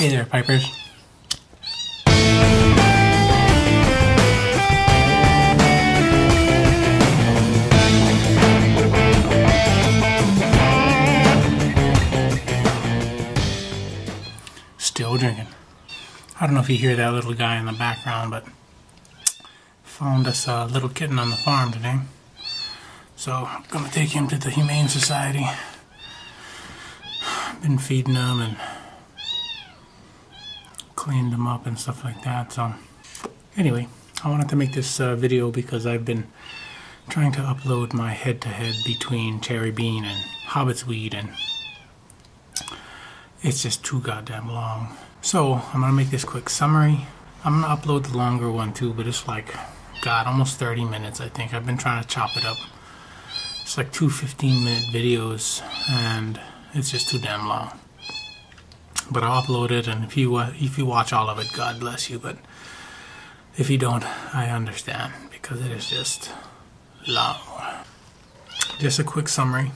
Hey there, pipers. Still drinking. I don't know if you hear that little guy in the background, but found us a little kitten on the farm today. So I'm gonna take him to the Humane Society. Been feeding him and cleaned him up and stuff like that. So anyway, I wanted to make this video because I've been trying to upload my head-to-head between Cherry Bean and Hobits weed, and it's just too goddamn long. So I'm gonna make this quick summary. I'm gonna upload the longer one too, but it's like, God, almost 30 minutes I think. I've been trying to chop it up. It's like two 15-minute videos and it's just too damn long. But I'll upload it, and if you watch all of it, God bless you. But if you don't, I understand, because it is just long. Just a quick summary.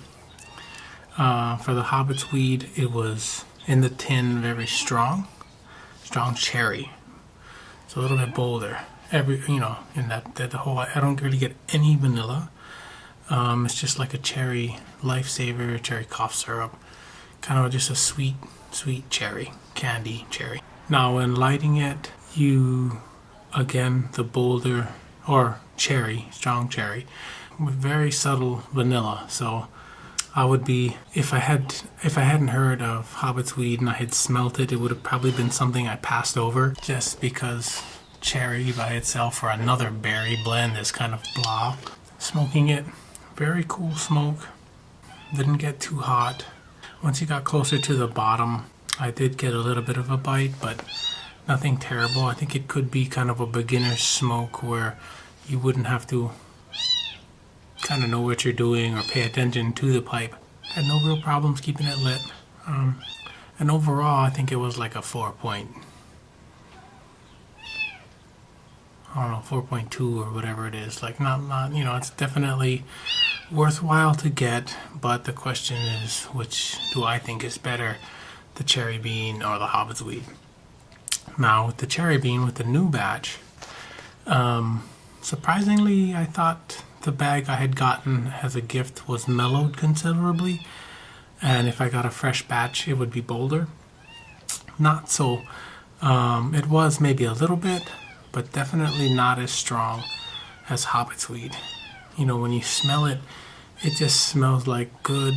For the Hobits weed, it was in the tin, very strong cherry. It's a little bit bolder. In that the whole, I don't really get any vanilla. It's just like a cherry lifesaver, cherry cough syrup, kind of just a sweet cherry, candy cherry. Now when lighting it, the bolder or cherry, strong cherry, with very subtle vanilla. So I would be, if I hadn't heard of Hobits weed and I had smelt it, it would have probably been something I passed over, just because cherry by itself or another berry blend is kind of blah. Smoking it, very cool smoke, didn't get too hot. Once you got closer to the bottom, I did get a little bit of a bite, but nothing terrible. I think it could be kind of a beginner smoke where you wouldn't have to kind of know what you're doing or pay attention to the pipe. Had no real problems keeping it lit. And overall, I think it was like a 4.2 or whatever it is. Like not, it's definitely worthwhile to get, but the question is, which do I think is better, the Cherry Bean or the Hobits weed? Now with the Cherry Bean, with the new batch, surprisingly, I thought the bag I had gotten as a gift was mellowed considerably, and if I got a fresh batch it would be bolder. Not so. It was maybe a little bit, but definitely not as strong as Hobits weed. When you smell it, it just smells like good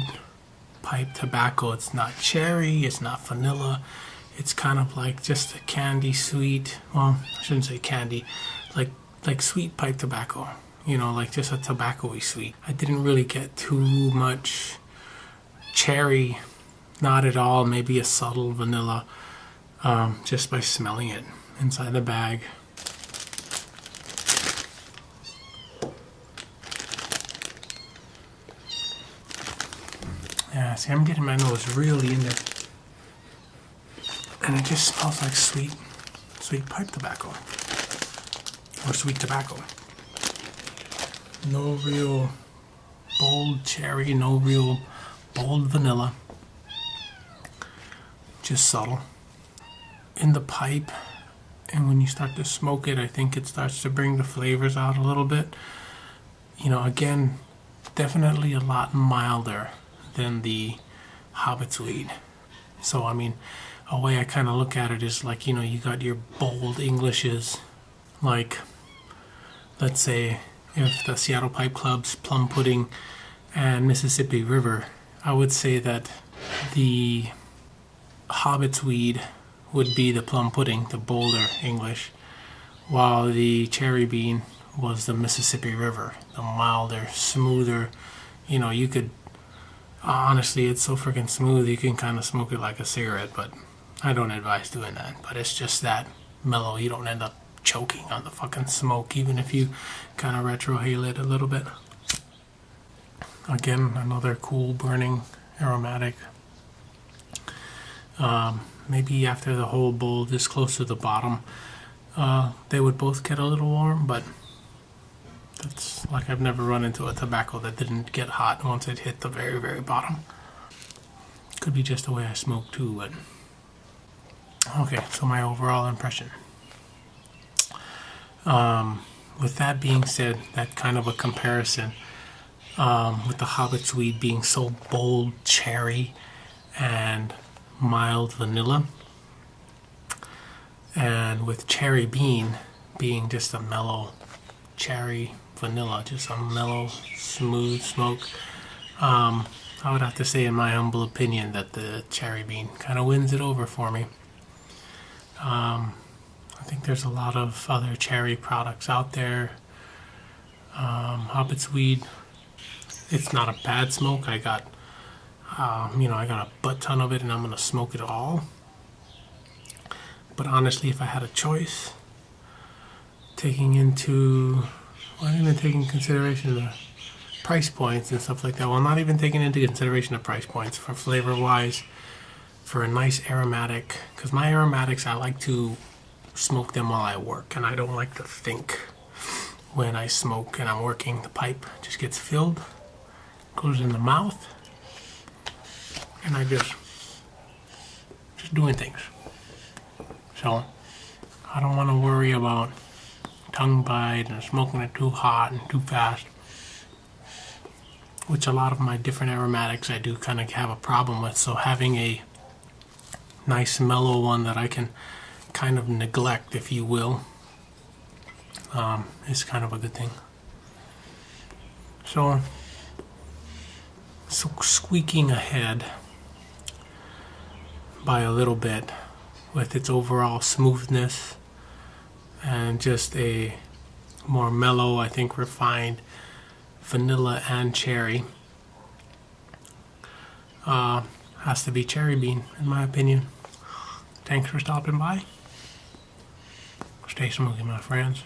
pipe tobacco. It's not cherry, it's not vanilla. It's kind of like just a candy sweet, well, I shouldn't say candy, like sweet pipe tobacco. Like just a tobacco-y sweet. I didn't really get too much cherry, not at all, maybe a subtle vanilla, just by smelling it inside the bag. Yeah, see, I'm getting my nose really in there. And it just smells like sweet pipe tobacco. Or sweet tobacco. No real bold cherry, no real bold vanilla. Just subtle. In the pipe, and when you start to smoke it, I think it starts to bring the flavors out a little bit. Again, definitely a lot milder than the Hobits weed. So a way I kind of look at it is like, you got your bold Englishes, like, let's say if the Seattle Pipe Club's Plum Pudding and Mississippi River, I would say that the Hobits weed would be the Plum Pudding, the bolder English, while the Cherry Bean was the Mississippi River, the milder, smoother. You could, honestly, it's so freaking smooth, you can kind of smoke it like a cigarette, but I don't advise doing that. But it's just that mellow, you don't end up choking on the fucking smoke, even if you kind of retrohale it a little bit. Again, another cool burning aromatic. Maybe after the whole bowl this close to the bottom, they would both get a little warm, but that's like, I've never run into a tobacco that didn't get hot once it hit the very, very bottom. Could be just the way I smoke too, but Okay, so my overall impression. With that being said, that kind of a comparison, with the Hobits weed being so bold cherry and mild vanilla, and with cherry bean being just a mellow cherry vanilla, just a mellow, smooth smoke. I would have to say, in my humble opinion, that the cherry bean kind of wins it over for me. I think there's a lot of other cherry products out there. Hobbit's weed, it's not a bad smoke. I got, I got a butt ton of it, and I'm gonna smoke it all. But honestly, if I had a choice, not even taking consideration the price points and stuff like that. Well, not even taking into consideration the price points for flavor wise, for a nice aromatic, because my aromatics, I like to smoke them while I work, and I don't like to think when I smoke and I'm working. The pipe just gets filled, goes in the mouth, and I just doing things. So I don't want to worry about tongue bite and smoking it too hot and too fast, which a lot of my different aromatics I do kind of have a problem with. So having a nice mellow one that I can kind of neglect, if you will, is kind of a good thing. So squeaking ahead by a little bit with its overall smoothness and just a more mellow, I think refined vanilla and cherry. Has to be cherry bean, in my opinion. Thanks for stopping by. Stay smoky, my friends.